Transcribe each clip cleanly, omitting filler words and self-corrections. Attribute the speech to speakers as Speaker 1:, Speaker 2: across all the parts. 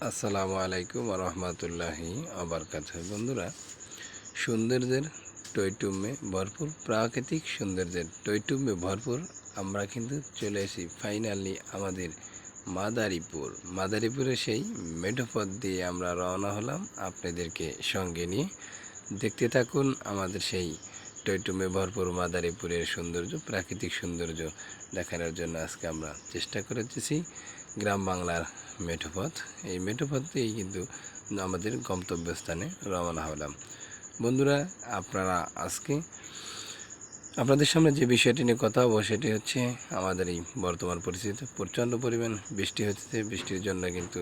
Speaker 1: আসসালামু আলাইকুম রহমতুল্লাহি আবরকাতুহ। বন্ধুরা, সৌন্দর্যের টইটুম্বে ভরপুর, প্রাকৃতিক সৌন্দর্যের টইটুম্বে ভরপুর আমরা কিন্তু চলে আসি ফাইনালি আমাদের মাদারীপুরে সেই মেঠোপথ দিয়ে আমরা রওনা হলাম আপনাদেরকে সঙ্গে নিয়ে। দেখতে থাকুন আমাদের সেই টইটুম্বে ভরপুর মাদারীপুরের সৌন্দর্য, প্রাকৃতিক সৌন্দর্য দেখানোর জন্য আজকে আমরা চেষ্টা করেছি গ্রাম বাংলার মেঠোপথ। এই মেঠোপথ দিয়েই কিন্তু আমাদের গন্তব্যস্থানে রওনা হলাম। বন্ধুরা, আপনারা আজকে আপনাদের সামনে যে বিষয়টি নিয়ে কথা বলবো সেটি হচ্ছে আমাদের এই বর্তমান পরিস্থিতিতে প্রচণ্ড পরিমাণ বৃষ্টি হচ্ছে। বৃষ্টির জন্য কিন্তু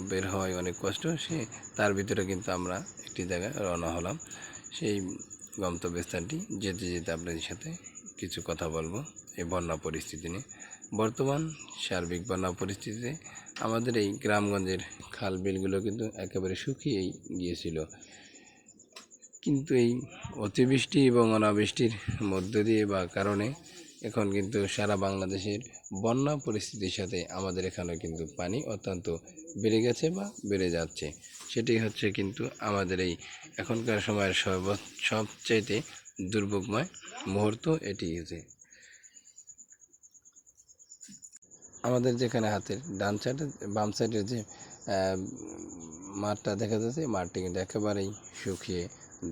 Speaker 1: বের হওয়ায় অনেক কষ্ট। তার ভিতরে কিন্তু আমরা একটি জায়গায় রওনা হলাম। সেই গন্তব্যস্থানটি যেতে যেতে আপনাদের সাথে কিছু কথা বলবো এই বন্যা পরিস্থিতি নিয়ে। বর্তমান সার্বিক বন্যা পরিস্থিতিতে আমাদের এই গ্রামগঞ্জের খাল বিলগুলো কিন্তু একেবারে শুকিয়েই গিয়েছিল, কিন্তু এই অতিবৃষ্টি এবং অনাবৃষ্টির মধ্য দিয়ে বা কারণে এখন কিন্তু সারা বাংলাদেশের বন্যা পরিস্থিতির সাথে আমাদের এখানে কিন্তু পানি অত্যন্ত বেড়ে গেছে বা বেড়ে যাচ্ছে। সেটি হচ্ছে কিন্তু আমাদের এই এখনকার সময়ের সবচাইতে দুর্ভোগময় মুহূর্ত এটি হচ্ছে। আমাদের যেখানে হাতের ডান সাইডে বাম সাইডের যে মাঠটা দেখা যাচ্ছে, মাঠটি কিন্তু একেবারেই শুকিয়ে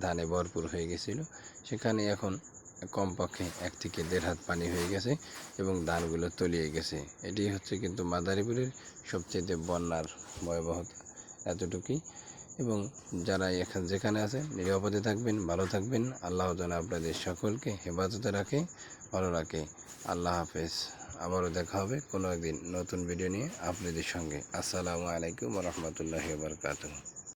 Speaker 1: ধানে ভরপুর হয়ে গেছিলো। সেখানে এখন কমপক্ষে 1 থেকে 1.5 হাত পানি হয়ে গেছে এবং ধানগুলো তলিয়ে গেছে। এটি হচ্ছে কিন্তু মাদারীপুরের সবচেয়ে বন্যার ভয়াবহতা এতটুকুই। এবং যারা যেখানে আছে নিরাপদে থাকবেন, ভালো থাকবেন। আল্লাহ যেন আপনাদের সকলকে হেফাজতে রাখে, ভালো রাখে। আল্লাহ হাফেজ। আবারও দেখা হবে কোনো একদিন নতুন ভিডিও নিয়ে আপনাদের সঙ্গে। আসসালামু আলাইকুম রহমতুল্লাহি ওয়া বারাকাতুহু।